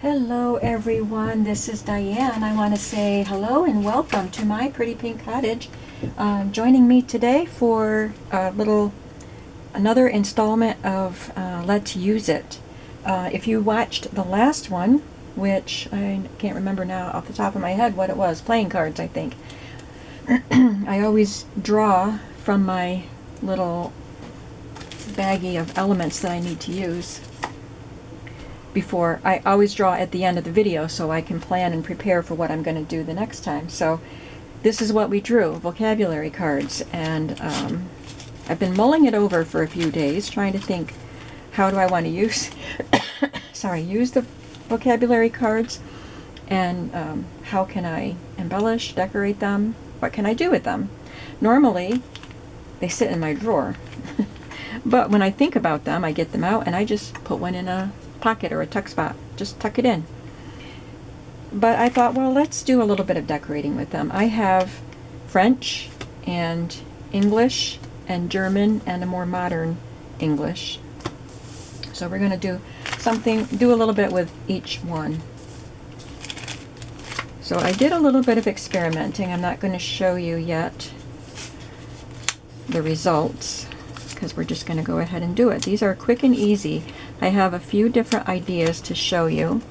Hello everyone, this is Diane. I want to say hello and welcome to my pretty pink cottage. Joining me today for another installment of Let's Use It. If you watched the last one, which I can't remember now off the top of my head what it was, playing cards I think. I always draw from my little baggie of elements that I need to use. I always draw at the end of the video so I can plan and prepare for what I'm going to do the next time. So this is what we drew, vocabulary cards, and I've been mulling it over for a few days, trying to think how do I want to use use the vocabulary cards, and how can I embellish, decorate them, what can I do with them. Normally they sit in my drawer but when I think about them I get them out and I just put one in a pocket or a tuck spot, just tuck it in. But I thought, well, let's do a little bit of decorating with them. I have French and English and German and a more modern English. So we're going to do a little bit with each one. So I did a little bit of experimenting. I'm not going to show you yet the results, because we're just going to go ahead and do it. These are quick and easy. I have a few different ideas to show you.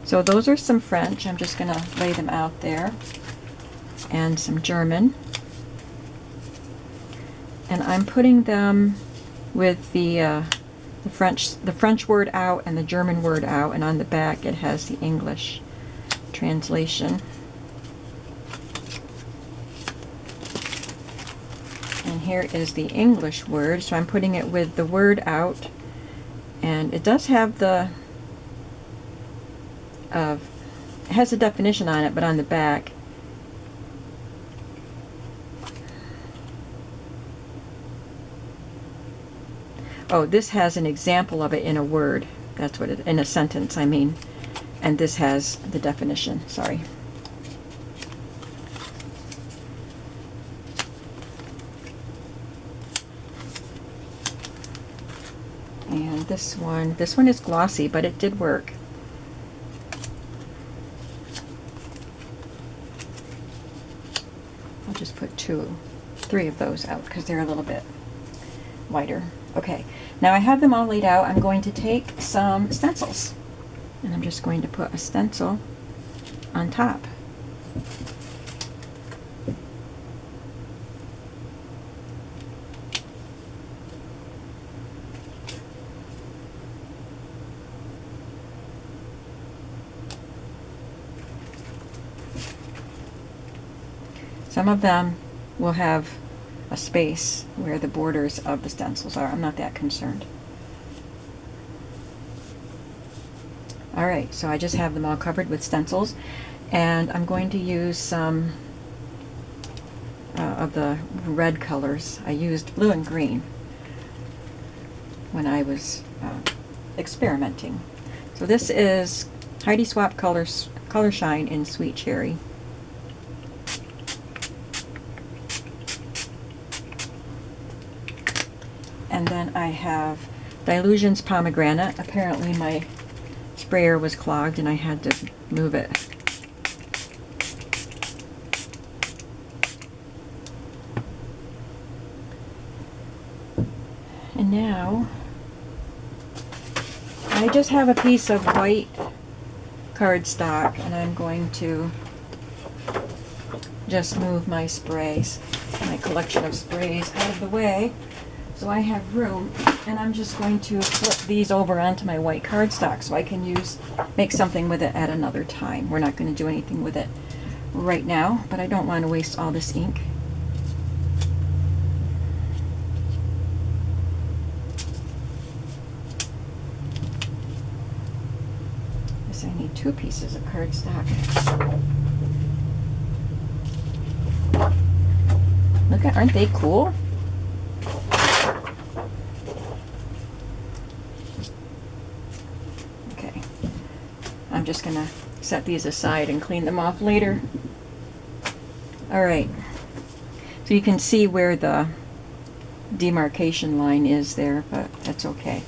So those are some French. I'm just going to lay them out there. And some German. And I'm putting them with the French word out and the German word out, and on the back it has the English translation. And here is the English word, so I'm putting it with the word out, and it does have it has a definition on it, but on the back this has an example of it in a word. That's what in a sentence I mean, and this has the definition. Sorry. And this one is glossy, but it did work. I'll just put three of those out because they're a little bit wider. Okay, now I have them all laid out. I'm going to take some stencils, and I'm just going to put a stencil on top. Some of them will have a space where the borders of the stencils are. I'm not that concerned. Alright, so I just have them all covered with stencils, and I'm going to use some of the red colors. I used blue and green when I was experimenting. So this is Heidi Swapp Color Shine in Sweet Cherry. And then I have Dilution's Pomegranate. Apparently my sprayer was clogged and I had to move it. And now I just have a piece of white cardstock, and I'm going to just move my sprays, my collection of sprays, out of the way so I have room, and I'm just going to flip these over onto my white cardstock so I can make something with it at another time. We're not going to do anything with it right now, but I don't want to waste all this ink. Guess I need two pieces of cardstock. Aren't they cool? I'm just going to set these aside and clean them off later. Alright, so you can see where the demarcation line is there, but that's okay.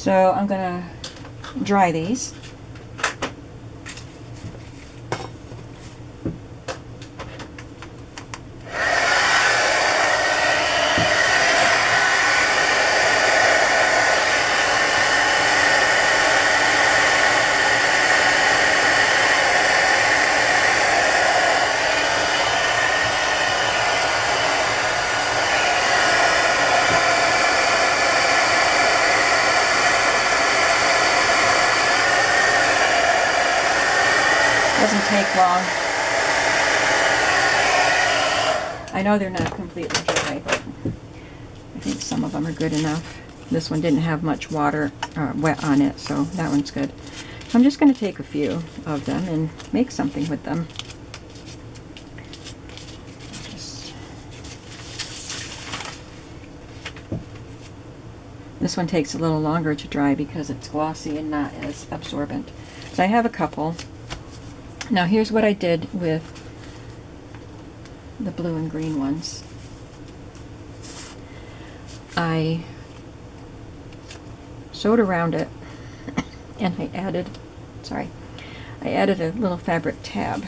So I'm going to dry these. Doesn't take long. I know they're not completely dry, but I think some of them are good enough. This one didn't have much water wet on it, so that one's good. So I'm just going to take a few of them and make something with them. This one takes a little longer to dry because it's glossy and not as absorbent. So I have a couple. Now here's what I did with the blue and green ones. I sewed around it and I added a little fabric tab.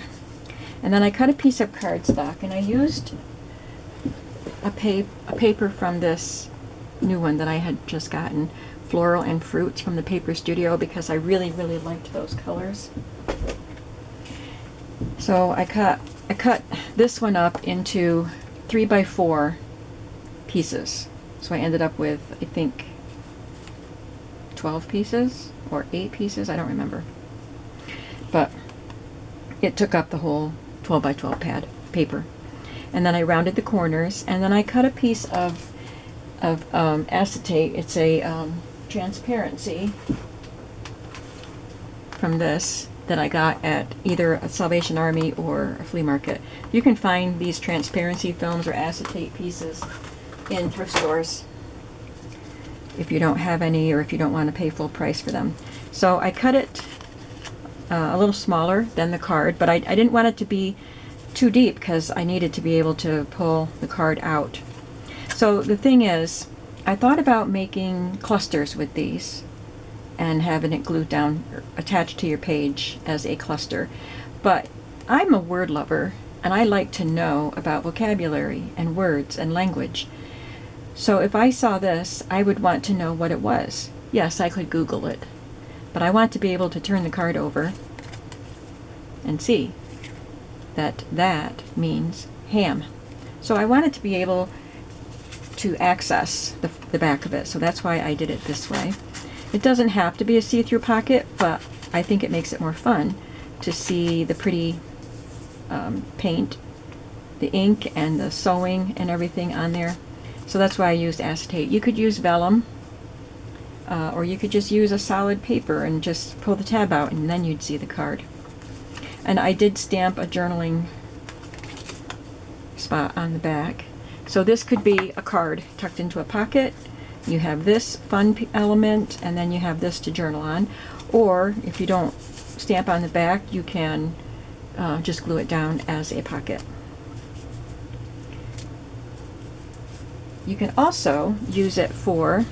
And then I cut a piece of cardstock and I used a paper from this new one that I had just gotten, Floral and Fruits from the Paper Studio, because I really, really liked those colors. So I cut this one up into 3x4 pieces. So I ended up with, I think, 12 pieces or 8 pieces, I don't remember. But it took up the whole 12x12 pad paper. And then I rounded the corners, and then I cut a piece of acetate. It's a transparency from this that I got at either a Salvation Army or a flea market. You can find these transparency films or acetate pieces in thrift stores if you don't have any, or if you don't want to pay full price for them. So I cut it a little smaller than the card, but I didn't want it to be too deep because I needed to be able to pull the card out. So the thing is, I thought about making clusters with these and having it glued down, attached to your page as a cluster. But I'm a word lover, and I like to know about vocabulary and words and language. So if I saw this, I would want to know what it was. Yes, I could Google it, but I want to be able to turn the card over and see that that means ham. So I wanted to be able to access the back of it, so that's why I did it this way. It doesn't have to be a see-through pocket, but I think it makes it more fun to see the pretty paint, the ink, and the sewing and everything on there. So that's why I used acetate. You could use vellum, or you could just use a solid paper and just pull the tab out, and then you'd see the card. And I did stamp a journaling spot on the back. So this could be a card tucked into a pocket. You have this fun element, and then you have this to journal on. Or if you don't stamp on the back, you can just glue it down as a pocket. You can also use it for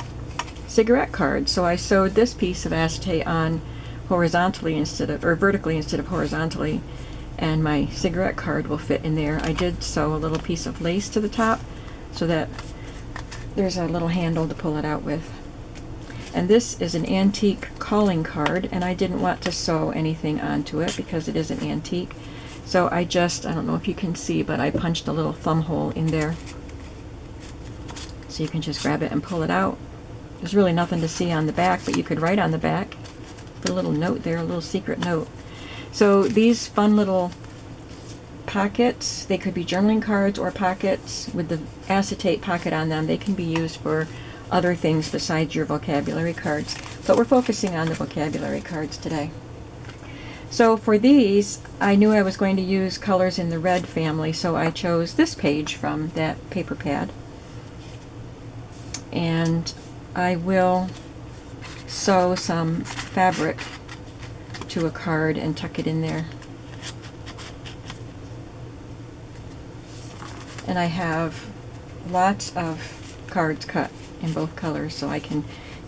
cigarette cards. So I sewed this piece of acetate on horizontally instead of, or vertically instead of horizontally, and my cigarette card will fit in there. I did sew a little piece of lace to the top so that there's a little handle to pull it out with. And this is an antique calling card, and I didn't want to sew anything onto it because it is an antique. So I don't know if you can see, but I punched a little thumb hole in there. So you can just grab it and pull it out. There's really nothing to see on the back, but you could write on the back. Put a little note there, a little secret note. So these fun little pockets, they could be journaling cards or pockets with the acetate pocket on them. They can be used for other things besides your vocabulary cards, but we're focusing on the vocabulary cards today. So for these, I knew I was going to use colors in the red family, so I chose this page from that paper pad. And I will sew some fabric to a card and tuck it in there. And I have lots of cards cut in both colors, so I can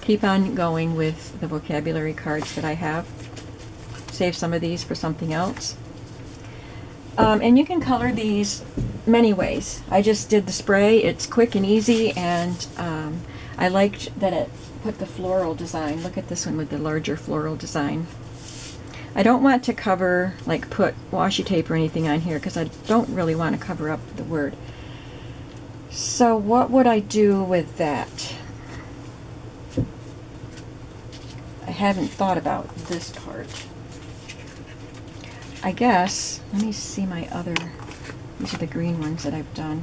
keep on going with the vocabulary cards that I have. Save some of these for something else. And you can color these many ways. I just did the spray. It's quick and easy, and I liked that it put the floral design. Look at this one with the larger floral design. I don't want to cover, like put washi tape or anything on here, because I don't really want to cover up the word. So what would I do with that? I haven't thought about this part. I guess, let me see my other, these are the green ones that I've done.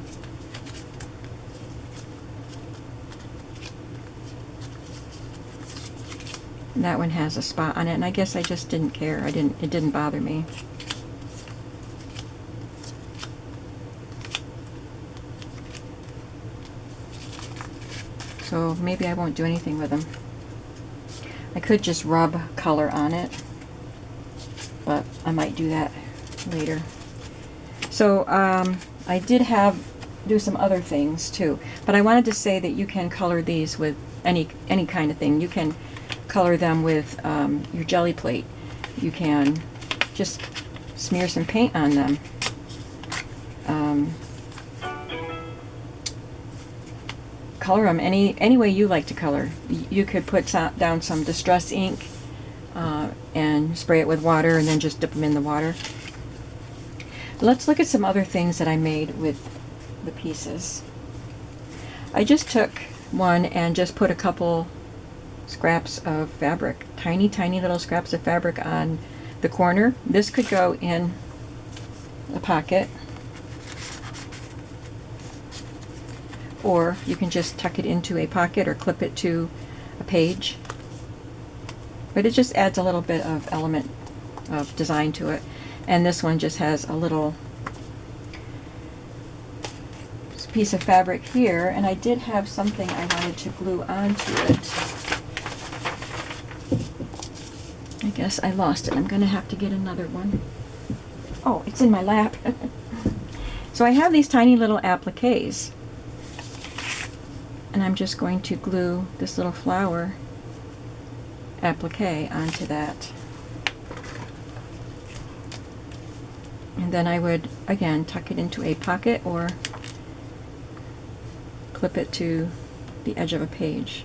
And that one has a spot on it, and I guess I just didn't care. It didn't bother me. So maybe I won't do anything with them. I could just rub color on it, but I might do that later. So I did do some other things too, but I wanted to say that you can color these with any kind of thing. You can color them with your jelly plate. You can just smear some paint on them. Color them any way you like to color. You could put down some distress ink and spray it with water, and then just dip them in the water. Let's look at some other things that I made with the pieces. I just took one and just put a couple scraps of fabric, tiny little scraps of fabric on the corner. This could go in a pocket, or you can just tuck it into a pocket or clip it to a page. But it just adds a little bit of element of design to it. And this one just has a little piece of fabric here, and I did have something I wanted to glue onto it. I guess I lost it. I'm going to have to get another one. Oh, it's in my lap. So I have these tiny little appliques, and I'm just going to glue this little flower applique onto that. And then I would, again, tuck it into a pocket or clip it to the edge of a page.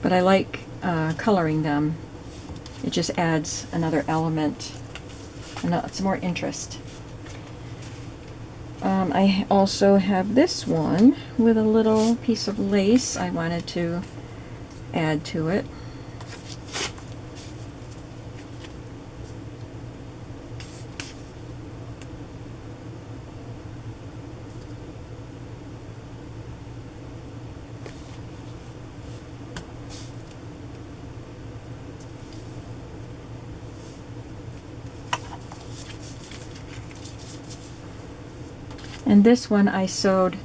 But I like coloring them. It just adds another element, and it's more interest. I also have this one with a little piece of lace I wanted to add to it. And this one I sewed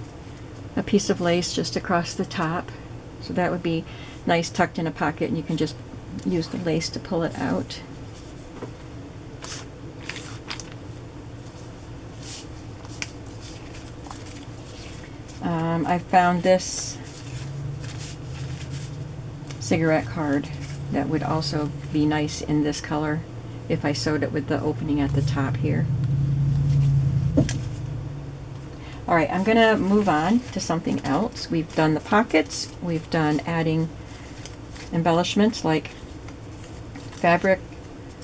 a piece of lace just across the top, so that would be nice tucked in a pocket, and you can just use the lace to pull it out. I found this cigarette card that would also be nice in this color if I sewed it with the opening at the top here. Alright, I'm going to move on to something else. We've done the pockets, we've done adding embellishments like fabric,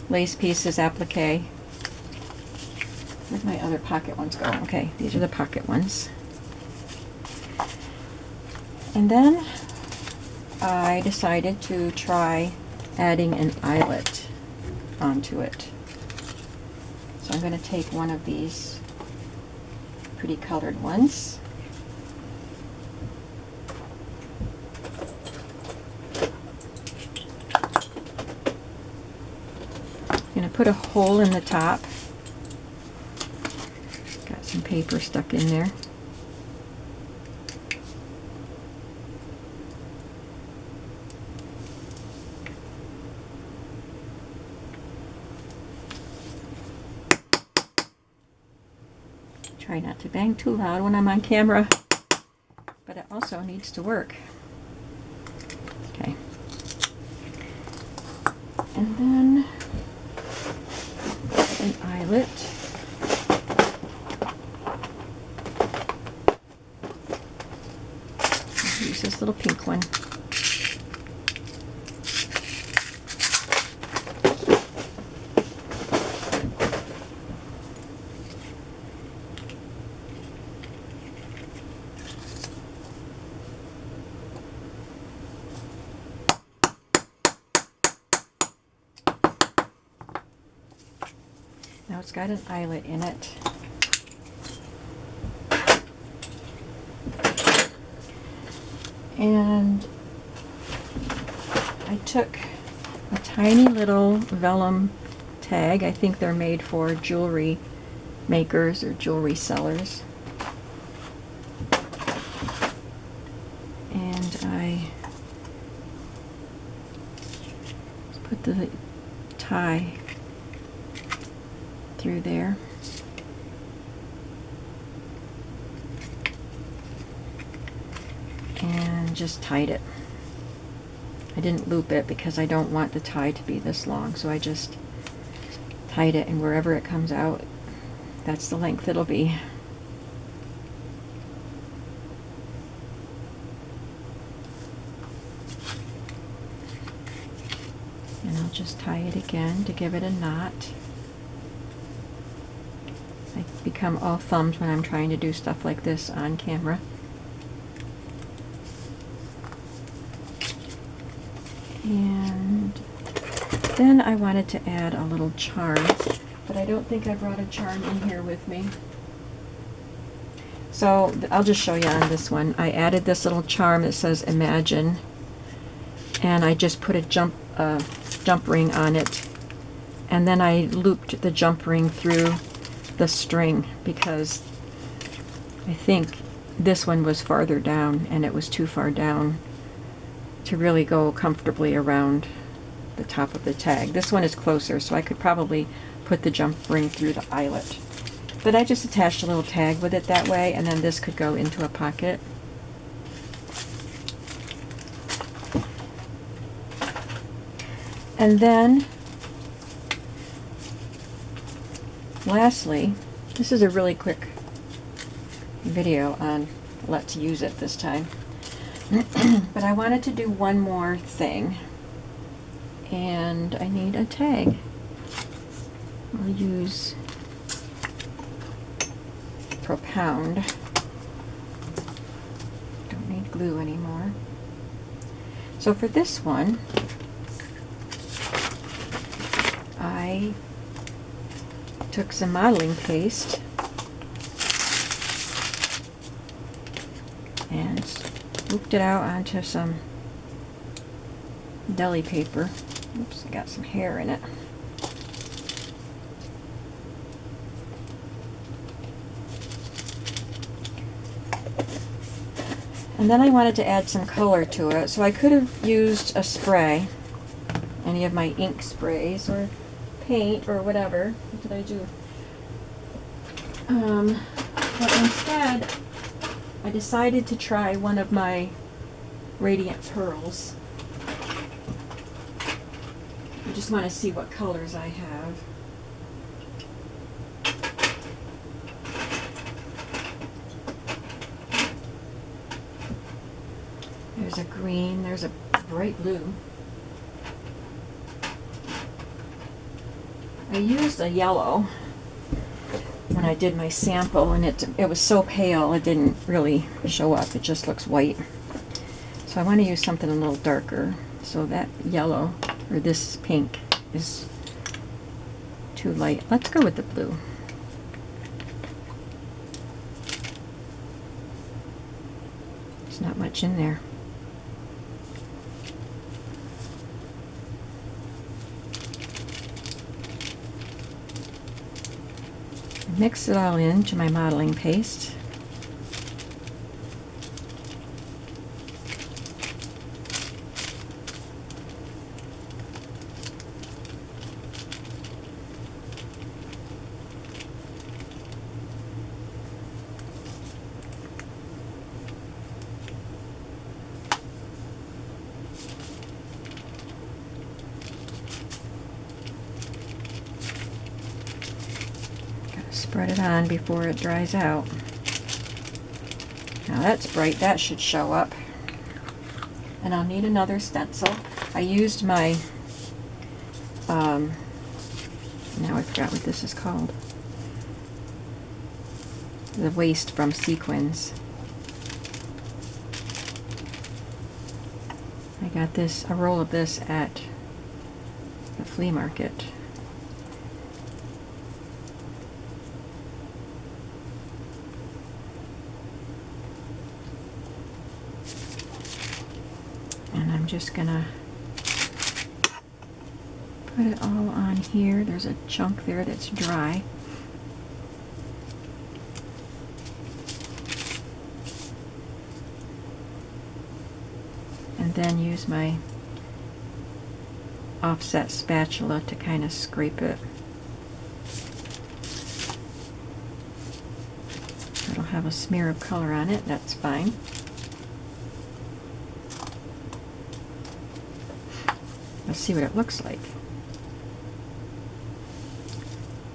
lace pieces, applique. Where'd my other pocket ones go? Okay, these are the pocket ones. And then I decided to try adding an eyelet onto it. So I'm going to take one of these pretty colored ones. I'm going to put a hole in the top. Got some paper stuck in there. Try Try not to bang too loud when I'm on camera, but it also needs to work. Okay. And then an eyelet. I'll use this little pink one. Now it's got an eyelet in it. And I took a tiny little vellum tag. I think they're made for jewelry makers or jewelry sellers. And I put the tie through there. And just tied it. I didn't loop it because I don't want the tie to be this long, so I just tied it, and wherever it comes out, that's the length it'll be. And I'll just tie it again to give it a knot. I become all thumbs when I'm trying to do stuff like this on camera. And then I wanted to add a little charm, but I don't think I brought a charm in here with me. So I'll just show you on this one. I added this little charm that says Imagine, and I just put a jump ring on it, and then I looped the jump ring through the string because I think this one was farther down and it was too far down to really go comfortably around the top of the tag. This one is closer, so I could probably put the jump ring through the eyelet. But I just attached a little tag with it that way, and then this could go into a pocket. And then, lastly, this is a really quick video on Let's Use It this time. But I wanted to do one more thing, and I need a tag. I'll use Propound. Don't need glue anymore. So for this one, I took some modeling paste and scooped it out onto some deli paper. Oops, I got some hair in it. And then I wanted to add some color to it, so I could have used a spray, any of my ink sprays, or paint, or whatever. What did I do? But instead, I decided to try one of my Radiant Pearls. I just want to see what colors I have. There's a green, there's a bright blue. I used a yellow when I did my sample, and it was so pale it didn't really show up. It just looks white. So I want to use something a little darker. So that yellow, or this pink, is too light. Let's go with the blue. There's not much in there. Mix it all into my modeling paste. spread it on before it dries out. Now that's bright, that should show up. And I'll need another stencil. I used my, now I forgot what this is called. The waste from Sequins. I got this, a roll of this at the flea market. And I'm just gonna put it all on here. There's a chunk there that's dry. And then use my offset spatula to kind of scrape it. It'll have a smear of color on it, that's fine. Let's see what it looks like.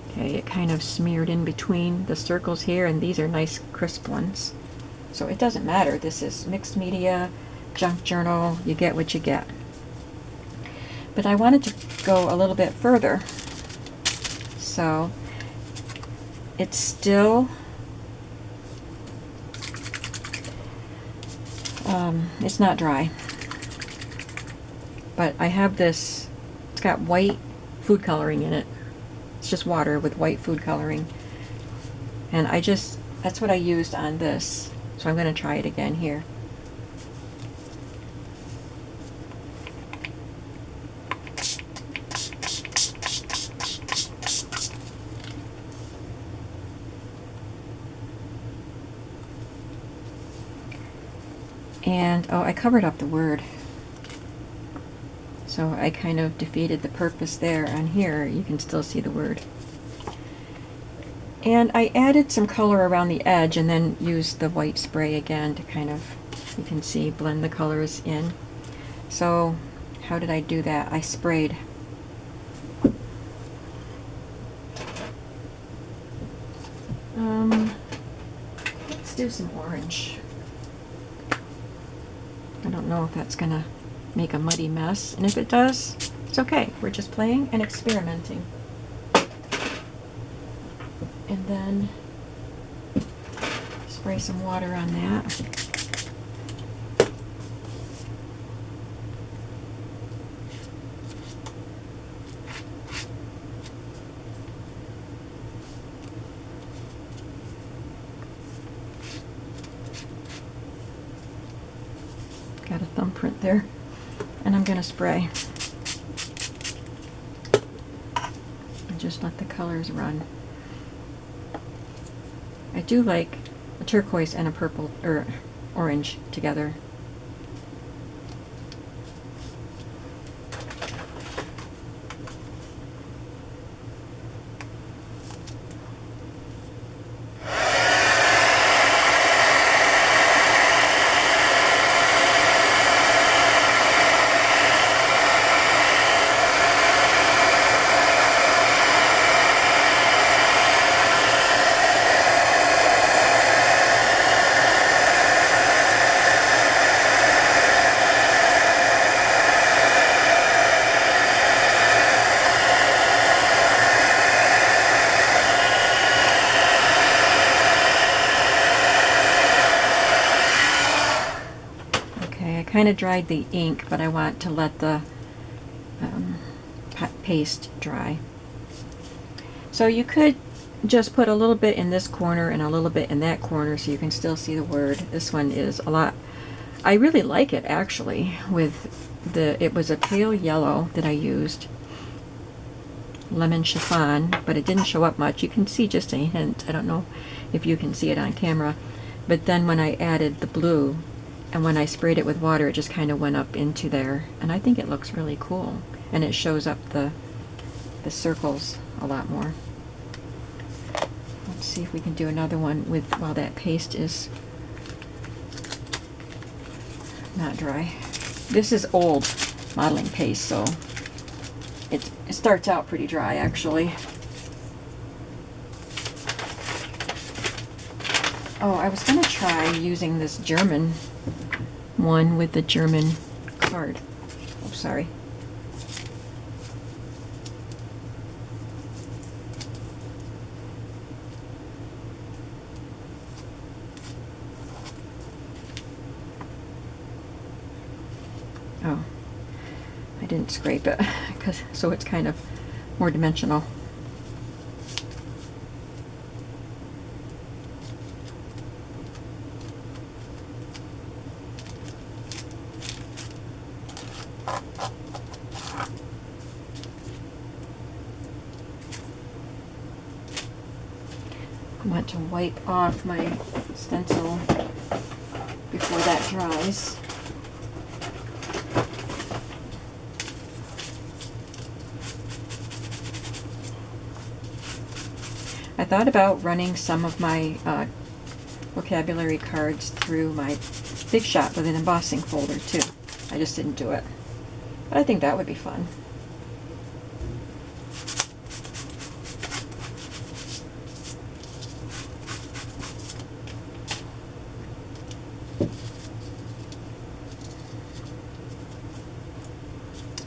Okay, it kind of smeared in between the circles here, and these are nice crisp ones. So it doesn't matter. This is mixed media, junk journal, you get what you get. But I wanted to go a little bit further. So it's still, it's not dry. But I have this, it's got white food coloring in it. It's just water with white food coloring. And that's what I used on this. So I'm going to try it again here. And, oh, I covered up the word. So I kind of defeated the purpose there. On here, you can still see the word. And I added some color around the edge and then used the white spray again to kind of, you can see, blend the colors in. So how did I do that? I sprayed. Let's do some orange. I don't know if that's gonna make a muddy mess, and if it does, it's okay. We're just playing and experimenting. And then spray some water on that. Got a thumbprint there. And I'm going to spray. And just let the colors run. I do like a turquoise and a purple or orange together. Kind of dried the ink, but I want to let the paste dry. So you could just put a little bit in this corner and a little bit in that corner so you can still see the word. This one is a lot, I really like it actually, with it was a pale yellow that I used, lemon chiffon, but it didn't show up much. You can see just a hint. I don't know if you can see it on camera, but then when I added the blue and when I sprayed it with water, it just kind of went up into there, and I think it looks really cool, and it shows up the circles a lot more. Let's see if we can do another one while that paste is not dry. This is old modeling paste, so it starts out pretty dry actually. Oh, I was going to try using this German one with the German card. Oh, sorry. Oh, I didn't scrape it, so it's kind of more dimensional. I want to wipe off my stencil before that dries. I thought about running some of my vocabulary cards through my Big Shot with an embossing folder too. I just didn't do it. But I think that would be fun.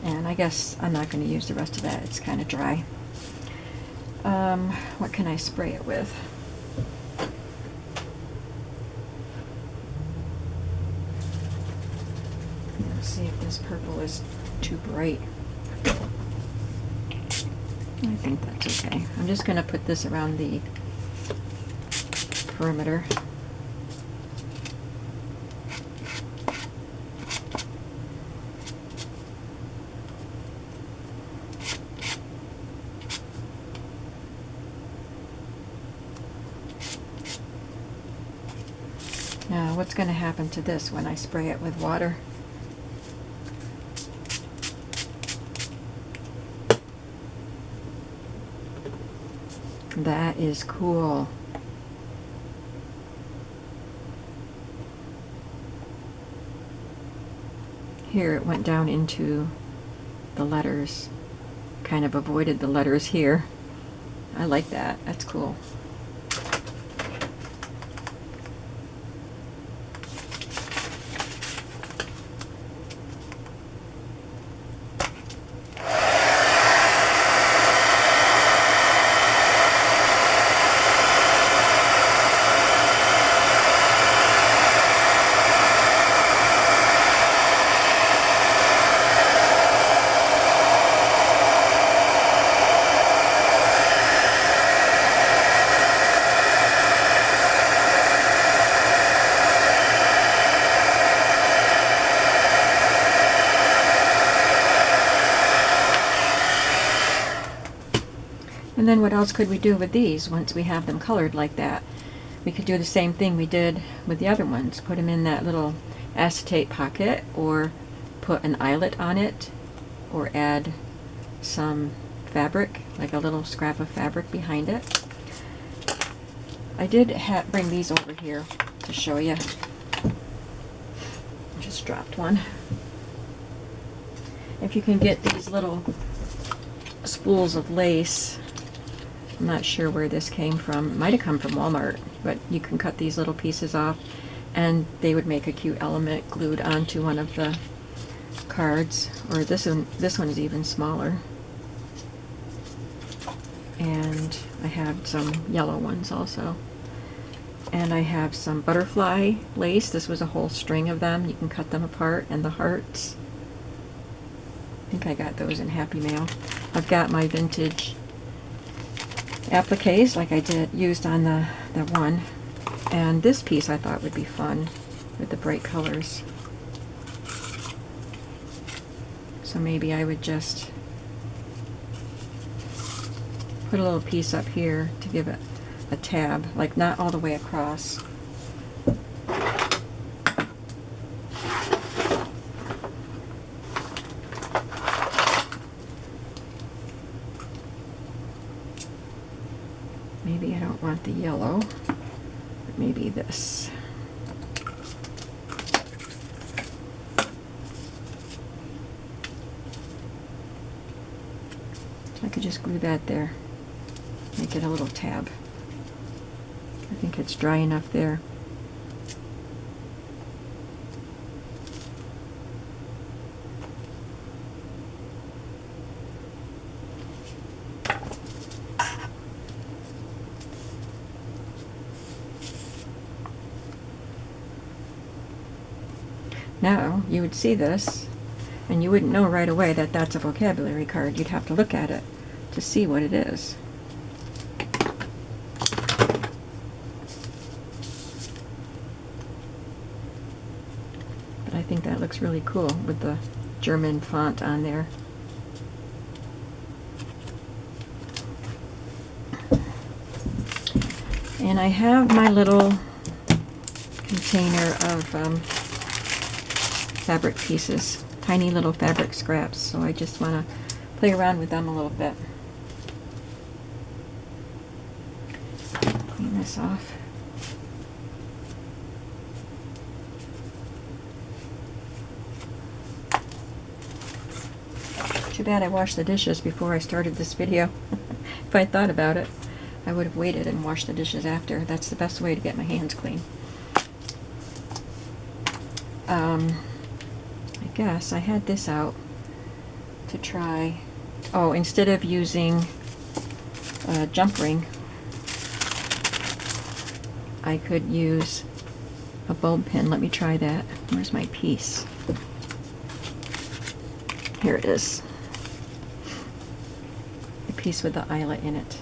And I guess I'm not going to use the rest of that. It's kind of dry. What can I spray it with? Let's see if this purple is too bright. I think that's okay. I'm just going to put this around the perimeter. Now, what's going to happen to this when I spray it with water? That is cool. Here it went down into the letters. Kind of avoided the letters here. I like that. That's cool. And then what else could we do with these once we have them colored like that? We could do the same thing we did with the other ones. Put them in that little acetate pocket, or put an eyelet on it, or add some fabric, like a little scrap of fabric behind it. I did bring these over here to show you. Just dropped one. If you can get these little spools of lace, I'm not sure where this came from. It might have come from Walmart, but you can cut these little pieces off and they would make a cute element glued onto one of the cards. Or this one is even smaller. And I have some yellow ones also. And I have some butterfly lace. This was a whole string of them. You can cut them apart, and the hearts. I think I got those in Happy Mail. I've got my vintage appliques like I used on the one. And this piece I thought would be fun with the bright colors. So maybe I would just put a little piece up here to give it a tab, like not all the way across. Maybe I don't want the yellow, but maybe this. I could just glue that there, make it a little tab. I think it's dry enough there. Now, you would see this, and you wouldn't know right away that that's a vocabulary card. You'd have to look at it to see what it is. But I think that looks really cool with the German font on there. And I have my little container of fabric pieces, tiny little fabric scraps, so I just want to play around with them a little bit. Clean this off. Too bad I washed the dishes before I started this video. If I thought about it, I would have waited and washed the dishes after. That's the best way to get my hands clean. I guess I had this out to try. Oh, instead of using a jump ring, I could use a bulb pin. Let me try that. Where's my piece? Here it is. The piece with the eyelet in it.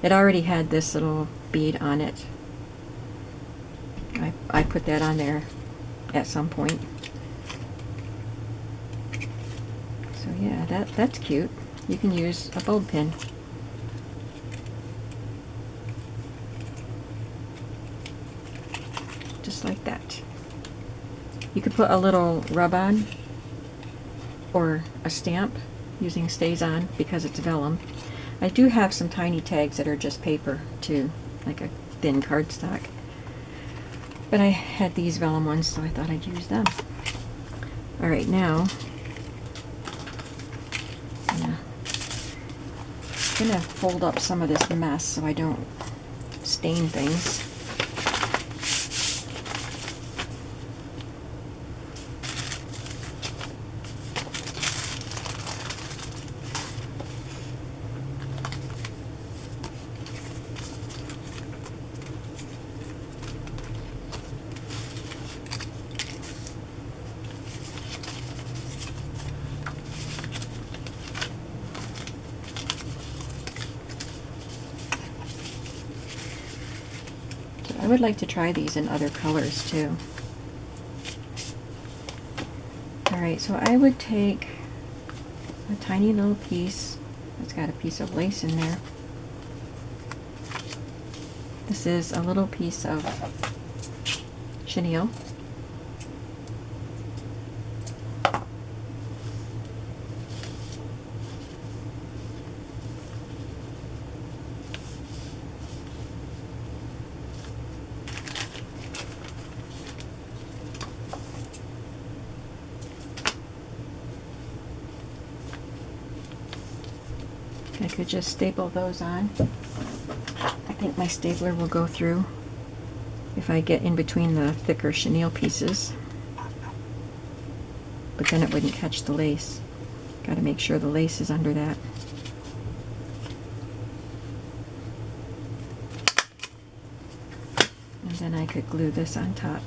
It already had this little bead on it. I put that on there at some point. So yeah, that's cute. You can use a bulb pin. Just like that. You could put a little rub-on or a stamp using Stays-On because it's vellum. I do have some tiny tags that are just paper too, like a thin cardstock. But I had these vellum ones, so I thought I'd use them. Alright, now I'm gonna fold up some of this mess so I don't stain things. I would like to try these in other colors too. Alright, so I would take a tiny little piece that's got a piece of lace in there. This is a little piece of chenille. I could just staple those on. I think my stapler will go through if I get in between the thicker chenille pieces. But then it wouldn't catch the lace. Got to make sure the lace is under that. And then I could glue this on top.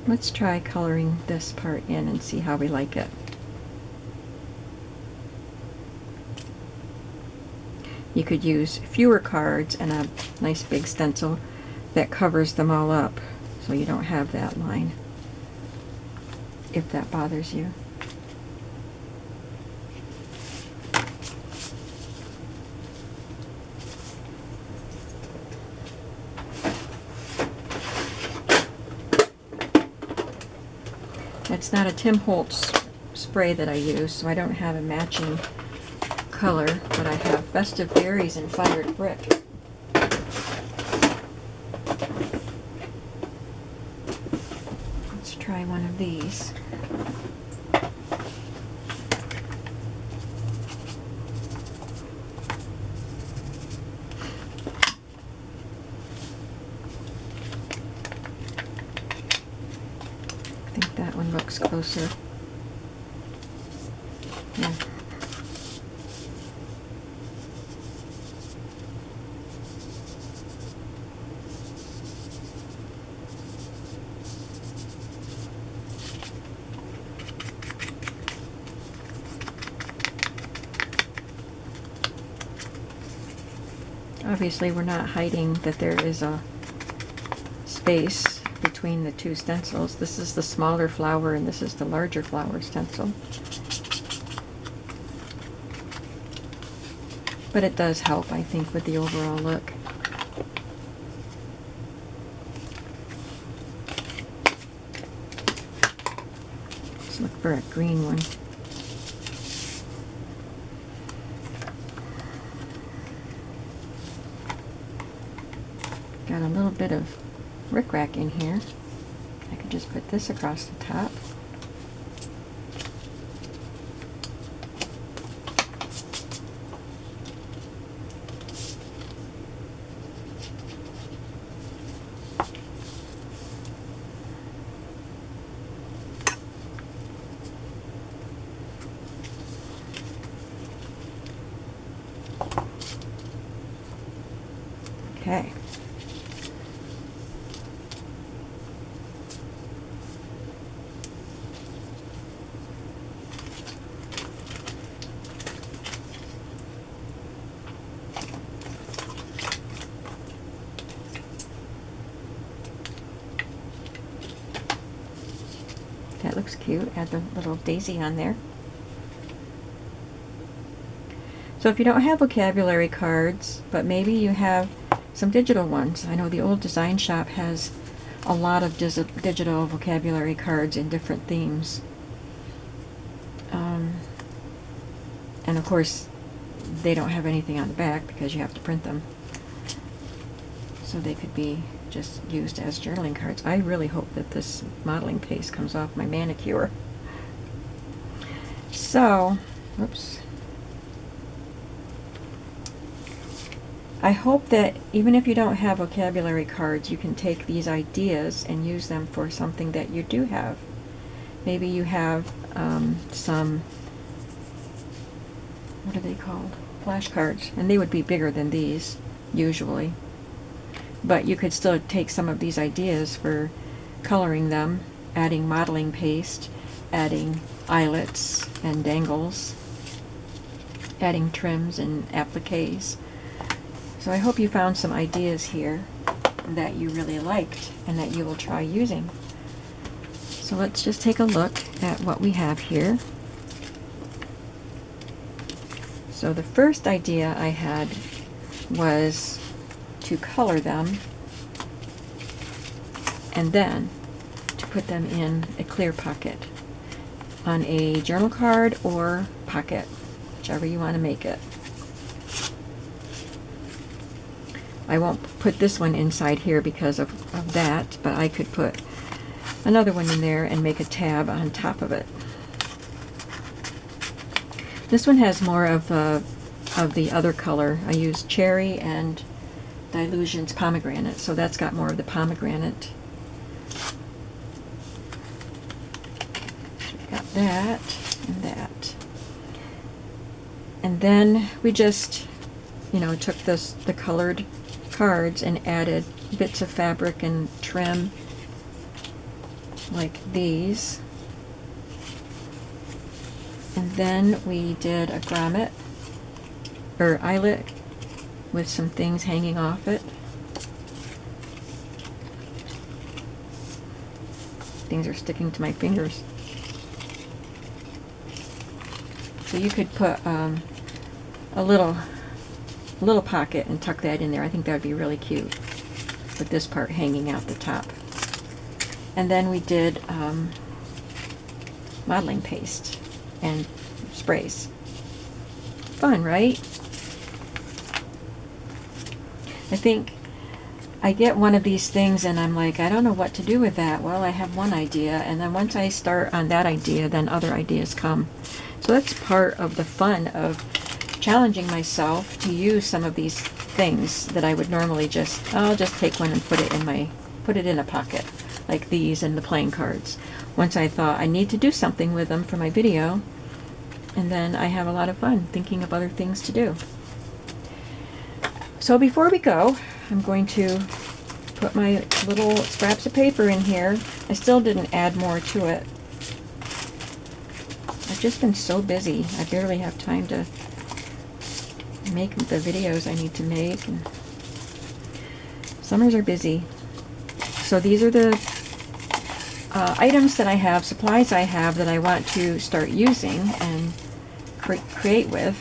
Let's try coloring this part in and see how we like it. You could use fewer cards and a nice big stencil that covers them all up so you don't have that line, if that bothers you. It's not a Tim Holtz spray that I use, so I don't have a matching color, but I have Festive Berries and Fired Brick. Let's try one of these. one looks closer. Yeah. Obviously, we're not hiding that there is a space between the two stencils. This is the smaller flower and this is the larger flower stencil. But it does help, I think, with the overall look. Let's look for a green one. Got a little bit of rickrack in here. I could just put this across the top. Okay. That looks cute. Add the little daisy on there. So if you don't have vocabulary cards, but maybe you have some digital ones. I know the old design shop has a lot of digital vocabulary cards in different themes. And of course, they don't have anything on the back because you have to print them. So they could be just used as journaling cards. I really hope that this modeling paste comes off my manicure. So, oops. I hope that even if you don't have vocabulary cards, you can take these ideas and use them for something that you do have. Maybe you have some, what are they called? Flashcards. And they would be bigger than these, usually. But you could still take some of these ideas for coloring them, adding modeling paste, adding eyelets and dangles, adding trims and appliques. So I hope you found some ideas here that you really liked and that you will try using. So let's just take a look at what we have here. So the first idea I had was to color them and then to put them in a clear pocket on a journal card or pocket, whichever you want to make it. I won't put this one inside here because of that, but I could put another one in there and make a tab on top of it. This one has more of the other color. I used cherry and Dilution's pomegranate, so that's got more of the pomegranate. Got that and that. And then we just, you know, took the colored cards and added bits of fabric and trim like these. And then we did a grommet or eyelet with some things hanging off it. Things are sticking to my fingers. So you could put a little pocket and tuck that in there. I think that would be really cute with this part hanging out the top. And then we did modeling paste and sprays. Fun, right? I think I get one of these things and I'm like, I don't know what to do with that. Well, I have one idea, and then once I start on that idea, then other ideas come. So that's part of the fun of challenging myself to use some of these things that I would normally I'll just take one and put it in a pocket like these and the playing cards. Once I thought I need to do something with them for my video, and then I have a lot of fun thinking of other things to do. So before we go, I'm going to put my little scraps of paper in here. I still didn't add more to it. I've just been so busy. I barely have time to make the videos I need to make. And summers are busy. So these are the items that I have, supplies I have that I want to start using and create with.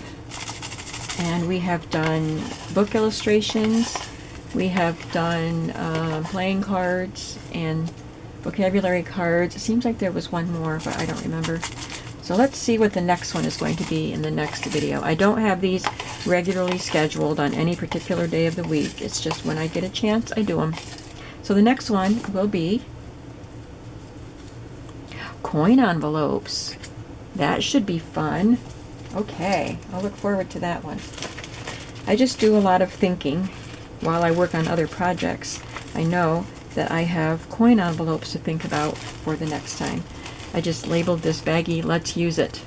And we have done book illustrations, we have done playing cards and vocabulary cards. It seems like there was one more, but I don't remember. So let's see what the next one is going to be in the next video. I don't have these regularly scheduled on any particular day of the week. It's just when I get a chance, I do them. So the next one will be coin envelopes. That should be fun. Okay, I'll look forward to that one. I just do a lot of thinking while I work on other projects. I know that I have coin envelopes to think about for the next time. I just labeled this baggie, let's use it.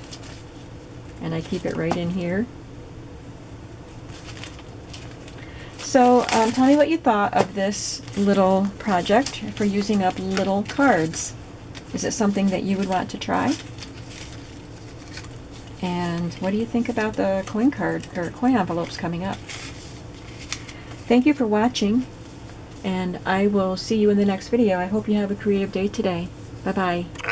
And I keep it right in here. So tell me what you thought of this little project for using up little cards. Is it something that you would want to try? And what do you think about the coin card or coin envelopes coming up? Thank you for watching, and I will see you in the next video. I hope you have a creative day today. Bye-bye.